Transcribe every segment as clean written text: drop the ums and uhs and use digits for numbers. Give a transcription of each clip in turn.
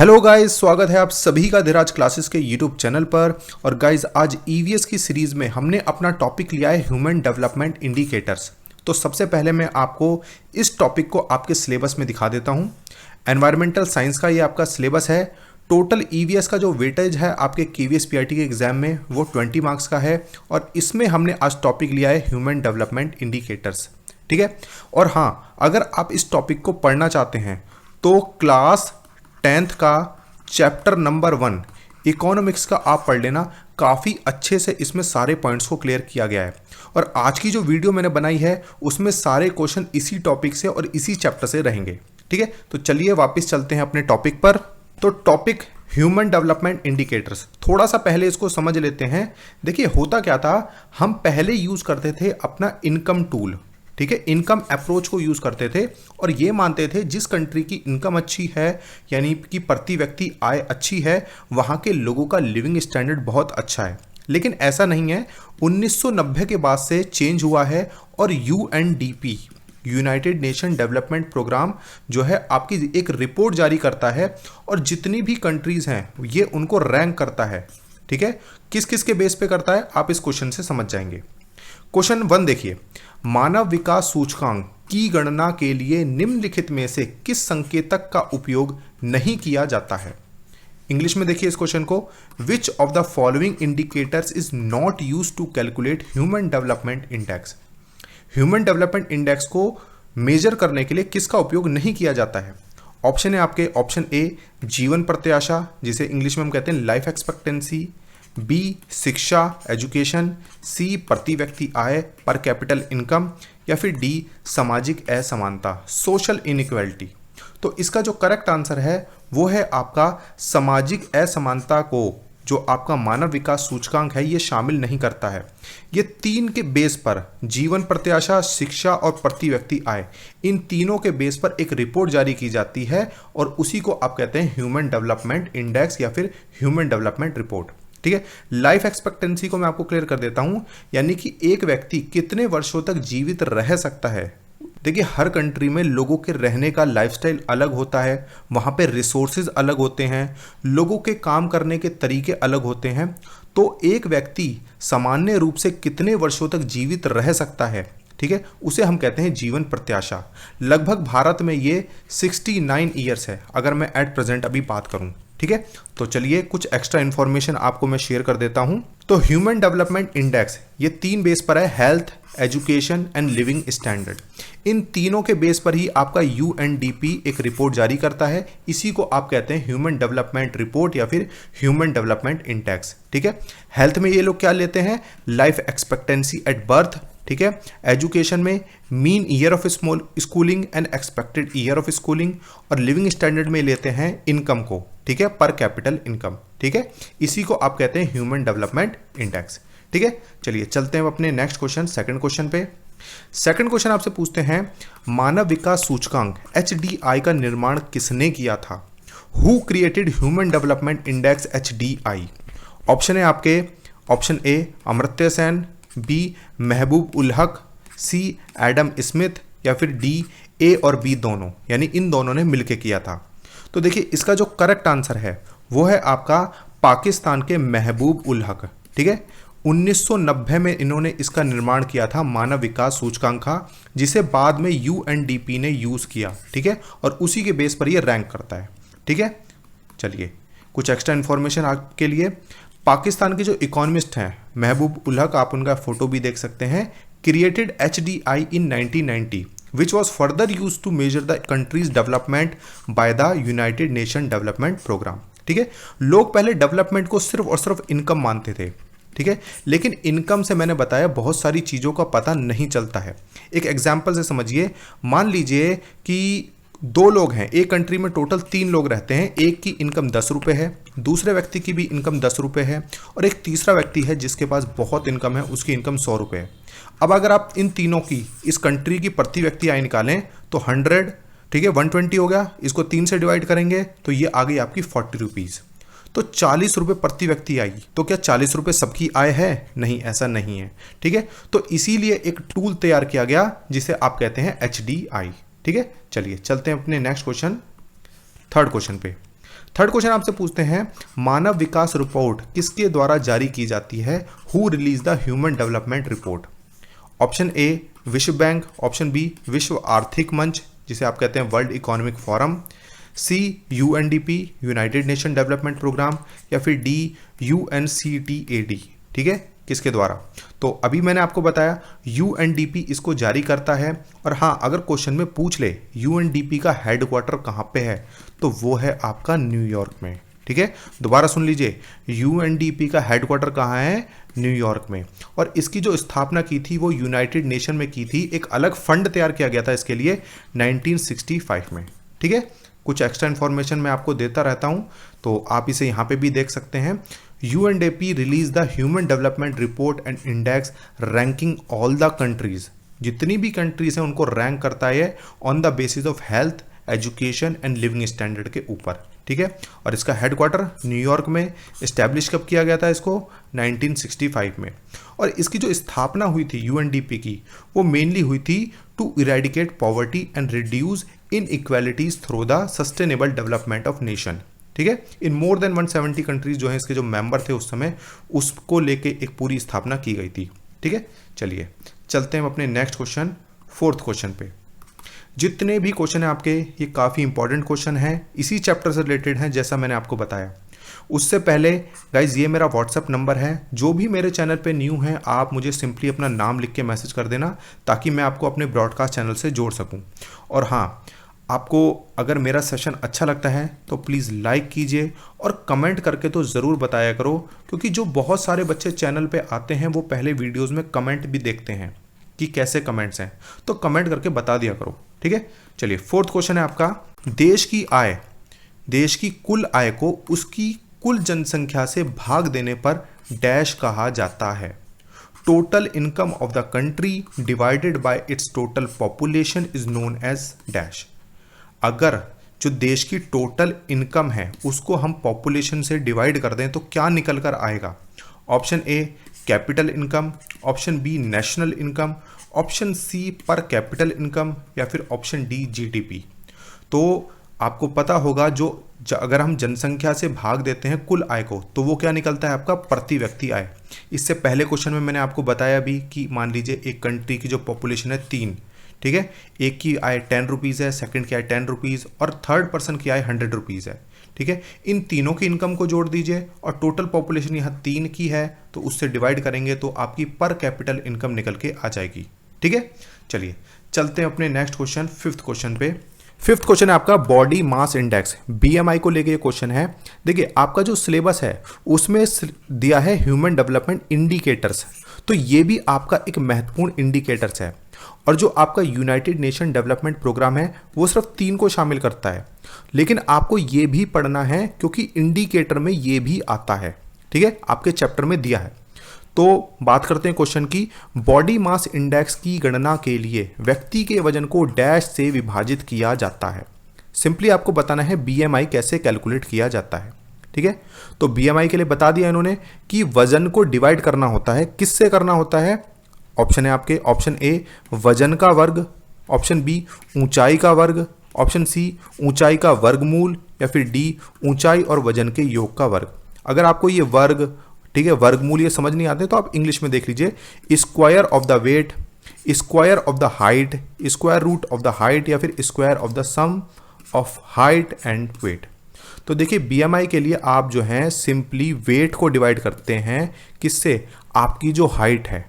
Hello guys, स्वागत है आप सभी का धीराज क्लासेस के यूट्यूब चैनल पर। और गाइस, आज ईवीएस की सीरीज में हमने अपना टॉपिक लिया है ह्यूमन डेवलपमेंट इंडिकेटर्स। तो सबसे पहले मैं आपको इस टॉपिक को आपके सिलेबस में दिखा देता हूं। एनवायरमेंटल साइंस का ये आपका सिलेबस है। टोटल ईवीएस का जो वेटेज है आपके केवीएस पीआरटी के एग्जाम में वो 20 मार्क्स का है। और इसमें हमने आज टॉपिक लिया है ह्यूमन डेवलपमेंट इंडिकेटर्स, ठीक है। और हाँ, अगर आप इस टॉपिक को पढ़ना चाहते हैं तो क्लास 10th का चैप्टर नंबर 1 इकोनॉमिक्स का आप पढ़ लेना। काफ़ी अच्छे से इसमें सारे पॉइंट्स को क्लियर किया गया है। और आज की जो वीडियो मैंने बनाई है उसमें सारे क्वेश्चन इसी टॉपिक से और इसी चैप्टर से रहेंगे, ठीक है। तो चलिए वापस चलते हैं अपने टॉपिक पर। तो टॉपिक ह्यूमन डेवलपमेंट इंडिकेटर्स, थोड़ा सा पहले इसको समझ लेते हैं। देखिए होता क्या था, हम पहले यूज़ करते थे अपना इनकम टूल, ठीक है, इनकम अप्रोच को यूज़ करते थे और ये मानते थे जिस कंट्री की इनकम अच्छी है यानी कि प्रति व्यक्ति आय अच्छी है वहाँ के लोगों का लिविंग स्टैंडर्ड बहुत अच्छा है। लेकिन ऐसा नहीं है। 1990 के बाद से चेंज हुआ है और UNDP, United Nation development Programme जो है आपकी एक रिपोर्ट जारी करता है और जितनी भी कंट्रीज़ हैं ये उनको रैंक करता है, ठीक है। किस किस के बेस पे करता है आप इस क्वेश्चन से समझ जाएंगे। क्वेश्चन 1 देखिए, मानव विकास सूचकांक की गणना के लिए निम्नलिखित में से किस संकेतक का उपयोग नहीं किया जाता है। इंग्लिश में देखिए इस क्वेश्चन को, which of the following indicators is not used to calculate human development index. Human development index को मेजर करने के लिए किसका उपयोग नहीं किया जाता है। ऑप्शन है आपके, ऑप्शन ए जीवन प्रत्याशा जिसे इंग्लिश में हम कहते हैं लाइफ एक्सपेक्टेंसी, बी शिक्षा एजुकेशन, सी प्रति व्यक्ति आय पर कैपिटल इनकम, या फिर डी सामाजिक असमानता सोशल इनइक्वालिटी। तो इसका जो करेक्ट आंसर है वो है आपका सामाजिक असमानता को जो आपका मानव विकास सूचकांक है ये शामिल नहीं करता है। ये 3 के बेस पर, जीवन प्रत्याशा, शिक्षा और प्रति व्यक्ति आय, इन तीनों के बेस पर एक रिपोर्ट जारी की जाती है और उसी को आप कहते हैं ह्यूमन डेवलपमेंट इंडेक्स या फिर ह्यूमन डेवलपमेंट रिपोर्ट, ठीक है। लाइफ एक्सपेक्टेंसी को मैं आपको क्लियर कर देता हूं, यानी कि एक व्यक्ति कितने वर्षों तक जीवित रह सकता है। देखिए हर कंट्री में लोगों के रहने का लाइफस्टाइल अलग होता है, वहाँ पे रिसोर्सेज अलग होते हैं, लोगों के काम करने के तरीके अलग होते हैं। तो एक व्यक्ति सामान्य रूप से कितने वर्षों तक जीवित रह सकता है, ठीक है, उसे हम कहते हैं जीवन प्रत्याशा। लगभग भारत में ये 69 ईयर्स है अगर मैं एट प्रेजेंट अभी बात करूं, ठीक है। तो चलिए कुछ एक्स्ट्रा इन्फॉर्मेशन आपको मैं शेयर कर देता हूं। तो ह्यूमन डेवलपमेंट इंडेक्स ये 3 बेस पर है, health, education and living standard. इन तीनों के बेस पर ही आपका यूएनडीपी एक रिपोर्ट जारी करता है। इसी को आप कहते हैं ह्यूमन डेवलपमेंट रिपोर्ट या फिर ह्यूमन डेवलपमेंट इंडेक्स, ठीक है। हेल्थ में ये लोग क्या लेते हैं, लाइफ एक्सपेक्टेंसी एट बर्थ, ठीक है। एजुकेशन में mean year of schooling and expected year of schooling, और लिविंग स्टैंडर्ड में लेते हैं इनकम को, ठीक है, पर कैपिटल इनकम, ठीक है। इसी को आप कहते हैं ह्यूमन डेवलपमेंट इंडेक्स, ठीक है। चलिए चलते हैं अपने नेक्स्ट क्वेश्चन, सेकंड क्वेश्चन पे। सेकंड क्वेश्चन आपसे पूछते हैं, मानव विकास सूचकांक HDI का निर्माण किसने किया था। Who created human development index HDI। Option है आपके, option A Amartya Sen, B Mahbub ul हक, सी एडम स्मिथ, या फिर डी ए और बी दोनों, यानी इन दोनों ने मिलकर किया था। तो देखिए इसका जो करेक्ट आंसर है वो है आपका पाकिस्तान के महबूब उल हक, ठीक है। 1990 में इन्होंने इसका निर्माण किया था, मानव विकास सूचकांक का, जिसे बाद में यूएनडीपी ने यूज़ किया, ठीक है, और उसी के बेस पर ये रैंक करता है, ठीक है। चलिए कुछ एक्स्ट्रा इन्फॉर्मेशन आपके लिए। पाकिस्तान के जो इकोनॉमिस्ट हैं महबूब उल हक, आप उनका फोटो भी देख सकते हैं, created HDI in 1990 which was further used to measure the country's development by the United Nation Development Program, ठीक है। लोग पहले डेवलपमेंट को सिर्फ और सिर्फ इनकम मानते थे, ठीक है, लेकिन इनकम से मैंने बताया बहुत सारी चीज़ों का पता नहीं चलता है। एक एग्जाम्पल से समझिए, मान लीजिए कि 2 लोग हैं, एक कंट्री में टोटल 3 लोग रहते हैं, एक की इनकम 10 रुपये है, दूसरे व्यक्ति की भी इनकम 10 रुपये है, और एक तीसरा व्यक्ति है जिसके पास बहुत इनकम है, उसकी इनकम 100 रुपये है। अब अगर आप इन तीनों की, इस कंट्री की प्रति व्यक्ति आय निकालें तो 100, ठीक है, 120 हो गया, इसको 3 से डिवाइड करेंगे तो ये आ गई आपकी 40 रुपीज़। तो 40 रुपये प्रति व्यक्ति आई। तो क्या 40 रुपये सबकी आय है? नहीं, ऐसा नहीं है, ठीक है। तो इसीलिए एक टूल तैयार किया गया जिसे आप कहते हैं HDI, ठीक है। चलिए चलते हैं अपने नेक्स्ट क्वेश्चन, थर्ड क्वेश्चन पे। थर्ड क्वेश्चन आपसे पूछते हैं, मानव विकास रिपोर्ट किसके द्वारा जारी की जाती है? Who release the human development report? Option A विश्व बैंक, ऑप्शन बी विश्व आर्थिक मंच जिसे आप कहते हैं world economic forum, C UNDP United Nation development program, या फिर डी यूएनसीटीएडी। ठीक है, किसके द्वारा? तो अभी मैंने आपको बताया यूएनडीपी इसको जारी करता है। और हाँ, अगर क्वेश्चन में पूछ ले यूएनडीपी का हेडक्वार्टर कहाँ पे है, तो वो है आपका न्यूयॉर्क में। ठीक है, दोबारा सुन लीजिए, यूएनडीपी का हेडक्वार्टर कहाँ है? न्यूयॉर्क में। और इसकी जो स्थापना की थी वो यूनाइटेड नेशन में की थी। एक अलग फंड तैयार किया गया था इसके लिए 1965 में। ठीक है, कुछ एक्स्ट्रा इन्फॉर्मेशन मैं आपको देता रहता हूं, तो आप इसे यहाँ पे भी देख सकते हैं। UNDP release the human development report and index ranking all the countries. जितनी भी कंट्रीज हैं उनको रैंक करता है on the basis of health, education and living standard के ऊपर। ठीक है, और इसका हेडक्वार्टर न्यूयॉर्क में। इस्टेब्लिश कब किया गया था इसको? 1965 में। और इसकी जो स्थापना हुई थी यूएनडीपी की, वो मेनली हुई थी to eradicate poverty and reduce inequalities through the sustainable development of nation. ठीक है, इन मोर देन 170 कंट्रीज जो हैं इसके जो मेंबर थे उस समय, उसको लेके एक पूरी स्थापना की गई थी। ठीक है, चलिए चलते हैं अपने नेक्स्ट क्वेश्चन, फोर्थ क्वेश्चन पे। जितने भी क्वेश्चन हैं आपके, ये काफ़ी इंपॉर्टेंट क्वेश्चन हैं, इसी चैप्टर से रिलेटेड हैं जैसा मैंने आपको बताया। उससे पहले गाइज ये मेरा व्हाट्सअप नंबर है, जो भी मेरे चैनल पे न्यू हैं आप मुझे सिंपली अपना नाम लिख के मैसेज कर देना, ताकि मैं आपको अपने ब्रॉडकास्ट चैनल से जोड़ सकूं। और हाँ, आपको अगर मेरा सेशन अच्छा लगता है तो प्लीज़ लाइक कीजिए और कमेंट करके तो ज़रूर बताया करो, क्योंकि जो बहुत सारे बच्चे चैनल पे आते हैं वो पहले वीडियोज़ में कमेंट भी देखते हैं कि कैसे कमेंट्स हैं, तो कमेंट करके बता दिया करो। ठीक है, चलिए फोर्थ क्वेश्चन है आपका, देश की कुल आय को उसकी कुल जनसंख्या से भाग देने पर डैश कहा जाता है? Total income of the country divided by its total population is known as dash. अगर जो देश की टोटल इनकम है उसको हम पॉपुलेशन से डिवाइड कर दें तो क्या निकल कर आएगा? Option A capital income, option B national income, option C per capital income, या फिर ऑप्शन डी जीडीपी। तो आपको पता होगा अगर हम जनसंख्या से भाग देते हैं कुल आय को, तो वो क्या निकलता है आपका? प्रति व्यक्ति आय। इससे पहले क्वेश्चन में मैंने आपको बताया भी कि मान लीजिए एक कंट्री की जो पॉपुलेशन है 3, ठीक है, एक की आय 10 रुपीज़ है, सेकंड की आय 10 रुपीज़ और थर्ड पर्सन की आय 100 रुपीज़ है। ठीक है, इन तीनों की इनकम को जोड़ दीजिए और टोटल पॉपुलेशन यहाँ 3 की है, तो उससे डिवाइड करेंगे तो आपकी पर कैपिटल इनकम निकल के आ जाएगी। ठीक है, चलिए चलते हैं अपने नेक्स्ट क्वेश्चन, फिफ्थ क्वेश्चन पे। फिफ्थ क्वेश्चन है आपका बॉडी मास इंडेक्स, बीएमआई को लेके ये क्वेश्चन है। देखिए आपका जो सिलेबस है उसमें दिया है ह्यूमन डेवलपमेंट इंडिकेटर्स, तो ये भी आपका एक महत्वपूर्ण इंडिकेटर्स है। और जो आपका यूनाइटेड नेशन डेवलपमेंट प्रोग्राम है वो सिर्फ 3 को शामिल करता है, लेकिन आपको ये भी पढ़ना है क्योंकि इंडिकेटर में ये भी आता है। ठीक है, आपके चैप्टर में दिया है। तो बात करते हैं क्वेश्चन की, बॉडी मास इंडेक्स की गणना के लिए व्यक्ति के वजन को डैश से विभाजित किया जाता है। सिंपली आपको बताना है बीएमआई कैसे कैलकुलेट किया जाता है। ठीक है, तो बीएमआई के लिए बता दिया इन्होंने कि वजन को डिवाइड करना होता है, किससे करना होता है? ऑप्शन है आपके, ऑप्शन ए वजन का वर्ग, ऑप्शन बी ऊंचाई का वर्ग, ऑप्शन सी ऊंचाई का वर्गमूल, या फिर डी ऊंचाई और वजन के योग का वर्ग। अगर आपको ये वर्ग, ठीक है, वर्गमूल ये समझ नहीं आते तो आप इंग्लिश में देख लीजिए, square of the weight, square of the height, square root of the height, या फिर square of the sum of height and weight. तो देखिए बीएमआई के लिए आप जो हैं सिंपली वेट को डिवाइड करते हैं किससे? आपकी जो हाइट है,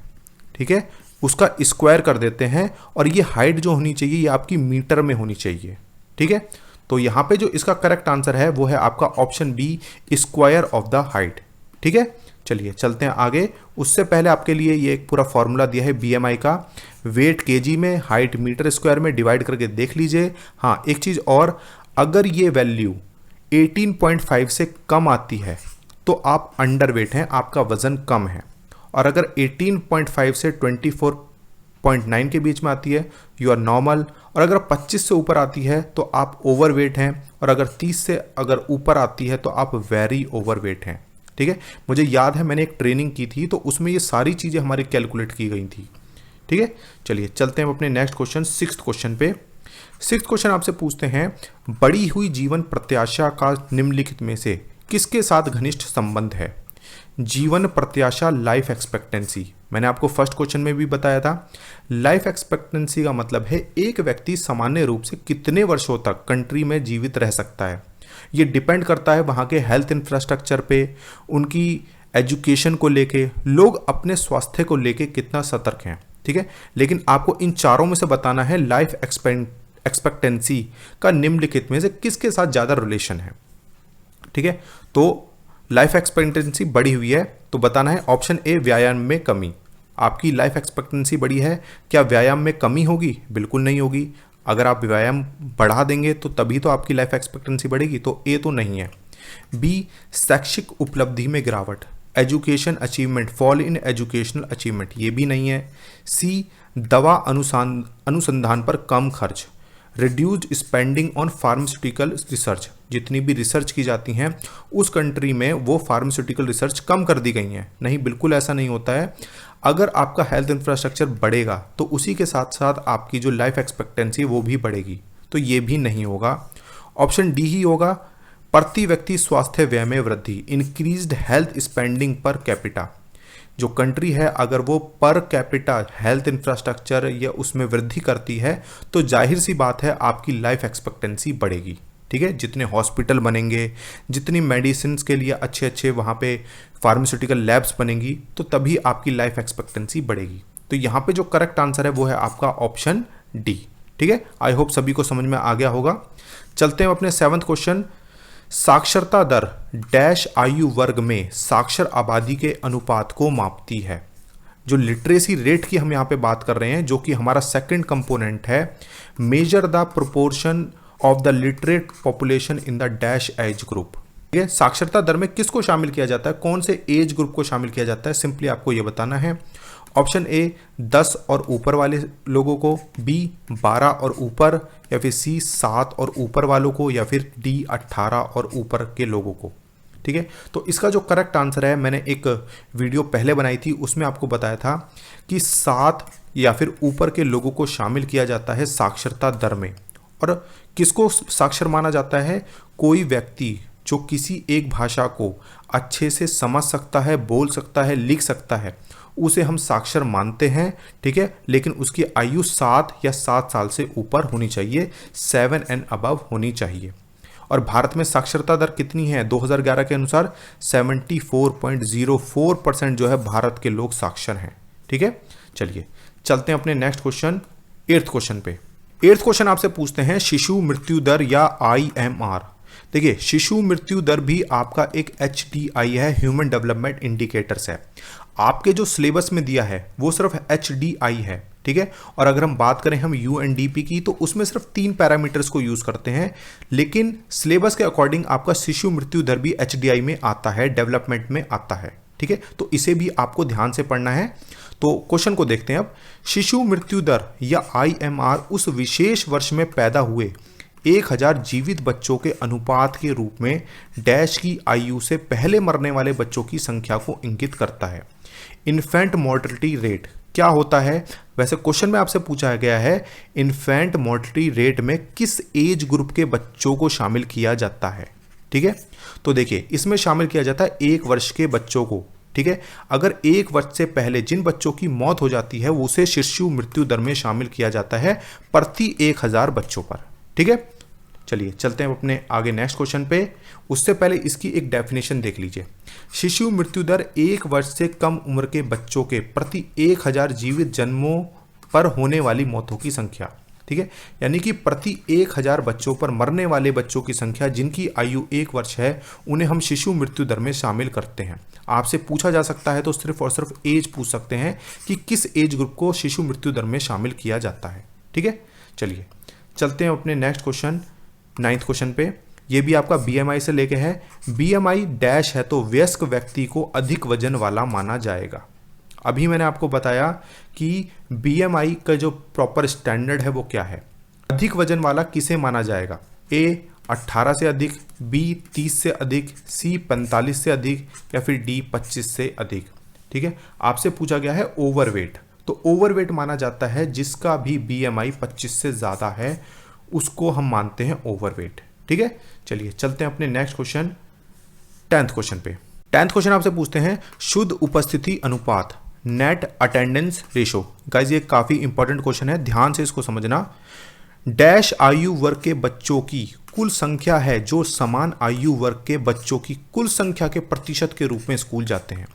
ठीक है, उसका स्क्वायर कर देते हैं, और ये हाइट जो होनी चाहिए ये आपकी मीटर में होनी चाहिए। ठीक है, तो यहाँ पे जो इसका करेक्ट आंसर है वो है आपका option B square of the height. ठीक है, चलिए चलते हैं आगे। उससे पहले आपके लिए ये एक पूरा फॉर्मूला दिया है बीएमआई का, वेट केजी में, हाइट मीटर स्क्वायर में, डिवाइड करके देख लीजिए। हाँ, एक चीज़ और, अगर ये वैल्यू 18.5 से कम आती है तो आप अंडर वेट हैं, आपका वजन कम है, और अगर 18.5 से 24.9 के बीच में आती है यू आर नॉर्मल, और अगर 25 से ऊपर आती है तो आप ओवर वेट हैं, और अगर 30 से अगर ऊपर आती है तो आप वेरी ओवर वेट हैं। ठीक है, मुझे याद है मैंने एक ट्रेनिंग की थी तो उसमें ये सारी चीज़ें हमारी कैलकुलेट की गई थी। ठीक है, चलिए चलते हैं अपने नेक्स्ट क्वेश्चन, सिक्स्थ क्वेश्चन पे। सिक्स्थ क्वेश्चन आपसे पूछते हैं, बढ़ी हुई जीवन प्रत्याशा का निम्नलिखित में से किसके साथ घनिष्ठ संबंध है? जीवन प्रत्याशा, लाइफ एक्सपेक्टेंसी। मैंने आपको फर्स्ट क्वेश्चन में भी बताया था। लाइफ एक्सपेक्टेंसी का मतलब है एक व्यक्ति सामान्य रूप से कितने वर्षों तक कंट्री में जीवित रह सकता है। ये डिपेंड करता है वहाँ के हेल्थ इंफ्रास्ट्रक्चर पे, उनकी एजुकेशन को लेके, लोग अपने स्वास्थ्य को लेके कितना सतर्क हैं। ठीक है, लेकिन आपको इन चारों में से बताना है लाइफ एक्सपेक्टेंसी का निम्नलिखित में से किसके साथ ज़्यादा रिलेशन है। ठीक है, तो लाइफ एक्सपेक्टेंसी बढ़ी हुई है तो बताना है ऑप्शन ए, व्यायाम में कमी। आपकी लाइफ एक्सपेक्टेंसी बढ़ी है, क्या व्यायाम में कमी होगी? बिल्कुल नहीं होगी। अगर आप व्यायाम बढ़ा देंगे तो तभी तो आपकी लाइफ एक्सपेक्टेंसी बढ़ेगी, तो ए तो नहीं है। बी, शैक्षिक उपलब्धि में गिरावट, education achievement, fall in educational achievement, ये भी नहीं है। सी, दवा अनुसंधान पर कम खर्च, reduced spending on pharmaceutical research, जितनी भी रिसर्च की जाती हैं उस कंट्री में वो फार्मास्यूटिकल रिसर्च कम कर दी गई हैं। नहीं, बिल्कुल ऐसा नहीं होता है। अगर आपका हेल्थ इंफ्रास्ट्रक्चर बढ़ेगा तो उसी के साथ साथ आपकी जो लाइफ एक्सपेक्टेंसी वो भी बढ़ेगी, तो ये भी नहीं होगा। ऑप्शन डी ही होगा, प्रति व्यक्ति स्वास्थ्य व्यय में वृद्धि, increased health spending per capita. जो कंट्री है अगर वो पर कैपिटा हेल्थ इंफ्रास्ट्रक्चर या उसमें वृद्धि करती है तो जाहिर सी बात है आपकी लाइफ एक्सपेक्टेंसी बढ़ेगी। ठीक है, जितने हॉस्पिटल बनेंगे, जितनी मेडिसिन के लिए अच्छे अच्छे वहाँ पे फार्मास्यूटिकल लैब्स बनेंगी, तो तभी आपकी लाइफ एक्सपेक्टेंसी बढ़ेगी। तो यहाँ पे जो करेक्ट आंसर है वो है आपका ऑप्शन डी। ठीक है, आई होप सभी को समझ में आ गया होगा। चलते हैं अपने सेवंथ क्वेश्चन, साक्षरता दर डैश आयु वर्ग में साक्षर आबादी के अनुपात को मापती है। जो लिटरेसी रेट की हम यहाँ पे बात कर रहे हैं, जो कि हमारा सेकंड कंपोनेंट है, measure the proportion of the literate population in the dash age group. ठीक है, साक्षरता दर में किसको शामिल किया जाता है, कौन से एज ग्रुप को शामिल किया जाता है, सिंपली आपको ये बताना है। ऑप्शन ए 10 और ऊपर वाले लोगों को, बी 12 और ऊपर, या फिर सी 7 और ऊपर वालों को, या फिर डी 18 और ऊपर के लोगों को। ठीक है, तो इसका जो करेक्ट आंसर है, मैंने एक वीडियो पहले बनाई थी उसमें आपको बताया था कि 7 या फिर ऊपर के लोगों को शामिल किया जाता है साक्षरता दर में। और किसको साक्षर माना जाता है? कोई व्यक्ति जो किसी एक भाषा को अच्छे से समझ सकता है, बोल सकता है, लिख सकता है, उसे हम साक्षर मानते हैं। ठीक है, लेकिन उसकी आयु 7 या 7 साल से ऊपर होनी चाहिए, 7 एंड अबव होनी चाहिए। और भारत में साक्षरता दर कितनी है? 2011 के अनुसार 74.04% जो है भारत के लोग साक्षर हैं। ठीक है, चलिए चलते हैं अपने नेक्स्ट क्वेश्चन, 8th क्वेश्चन पे। 8th क्वेश्चन आपसे पूछते हैं, शिशु मृत्यु दर या IMR। देखिए, शिशु मृत्यु दर भी आपका एक HDI है, ह्यूमन डेवलपमेंट इंडिकेटर्स है। आपके जो सिलेबस में दिया है वो सिर्फ HDI है। ठीक है, और अगर हम बात करें हम UNDP की तो उसमें सिर्फ 3 पैरामीटर्स को यूज करते हैं, लेकिन सिलेबस के अकॉर्डिंग आपका शिशु मृत्यु दर भी HDI में आता है, डेवलपमेंट में आता है। ठीक है, तो इसे भी आपको ध्यान से पढ़ना है। तो क्वेश्चन को देखते हैं अब। शिशु मृत्यु दर या IMR उस विशेष वर्ष में पैदा हुए 1000 जीवित बच्चों के अनुपात के रूप में डैश की आयु से पहले मरने वाले बच्चों की संख्या को इंगित करता है। इन्फेंट मोर्टलिटी रेट क्या होता है? वैसे क्वेश्चन में आपसे पूछा गया है इन्फेंट मोर्टलिटी रेट में किस एज ग्रुप के बच्चों को शामिल किया जाता है। ठीक है, तो देखिए इसमें शामिल किया जाता है 1 वर्ष के बच्चों को। ठीक है, अगर 1 वर्ष से पहले जिन बच्चों की मौत हो जाती है उसे शिशु मृत्यु दर में शामिल किया जाता है प्रति 1000 बच्चों पर। ठीक है, चलिए चलते हैं अपने आगे नेक्स्ट क्वेश्चन पे। उससे पहले इसकी एक डेफिनेशन देख लीजिए। शिशु मृत्यु दर 1 वर्ष से कम उम्र के बच्चों के प्रति 1000 जीवित जन्मों पर होने वाली मौतों की संख्या। ठीक है, यानी कि प्रति 1000 बच्चों पर मरने वाले बच्चों की संख्या जिनकी आयु 1 वर्ष है, उन्हें हम शिशु मृत्यु दर में शामिल करते हैं। आपसे पूछा जा सकता है तो सिर्फ और सिर्फ एज पूछ सकते हैं कि किस एज ग्रुप को शिशु मृत्यु दर में शामिल किया जाता है। ठीक है, चलिए चलते हैं अपने नेक्स्ट क्वेश्चन, 9th क्वेश्चन पे। ये भी आपका BMI से लेके है। BMI डैश है तो वयस्क व्यक्ति को अधिक वजन वाला माना जाएगा। अभी मैंने आपको बताया कि BMI का जो प्रॉपर स्टैंडर्ड है वो क्या है। अधिक वजन वाला किसे माना जाएगा? A 18 से अधिक, B 30 से अधिक, C 45 से अधिक, या फिर D 25 से अधिक। ठीक है, आपसे पूछा गया है ओवरवेट, तो ओवरवेट माना जाता है जिसका भी BMI 25 से ज़्यादा है, उसको हम मानते हैं ओवरवेट। ठीक है, चलिए चलते हैं अपने नेक्स्ट क्वेश्चन 10th क्वेश्चन पे। 10th क्वेश्चन आपसे पूछते हैं शुद्ध उपस्थिति अनुपात नेट अटेंडेंस रेशो। गाइस ये काफी इंपॉर्टेंट क्वेश्चन है, ध्यान से इसको समझना। डैश आयु वर्ग के बच्चों की कुल संख्या है जो समान आयु वर्ग के बच्चों की कुल संख्या के प्रतिशत के रूप में स्कूल जाते हैं।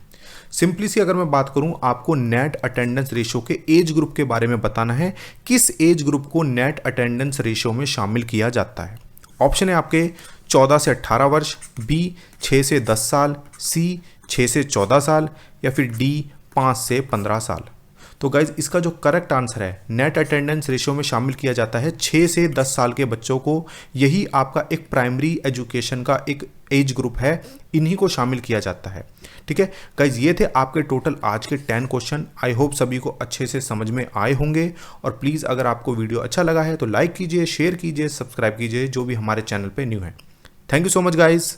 सिंपली सी अगर मैं बात करूं, आपको नेट अटेंडेंस रेशो के एज ग्रुप के बारे में बताना है, किस एज ग्रुप को नेट अटेंडेंस रेशो में शामिल किया जाता है। ऑप्शन है आपके 14 से 18 वर्ष, बी 6 से 10 साल, सी 6 से 14 साल, या फिर डी 5 से 15 साल। तो गाइज इसका जो करेक्ट आंसर है, नेट अटेंडेंस रेशियो में शामिल किया जाता है 6 से 10 साल के बच्चों को। यही आपका एक प्राइमरी एजुकेशन का एक एज ग्रुप है, इन्हीं को शामिल किया जाता है। ठीक है गाइज, ये थे आपके टोटल आज के 10 क्वेश्चन। आई होप सभी को अच्छे से समझ में आए होंगे। और प्लीज़ अगर आपको वीडियो अच्छा लगा है तो लाइक कीजिए, शेयर कीजिए, सब्सक्राइब कीजिए जो भी हमारे चैनल पे न्यू है। Thank you so much guys.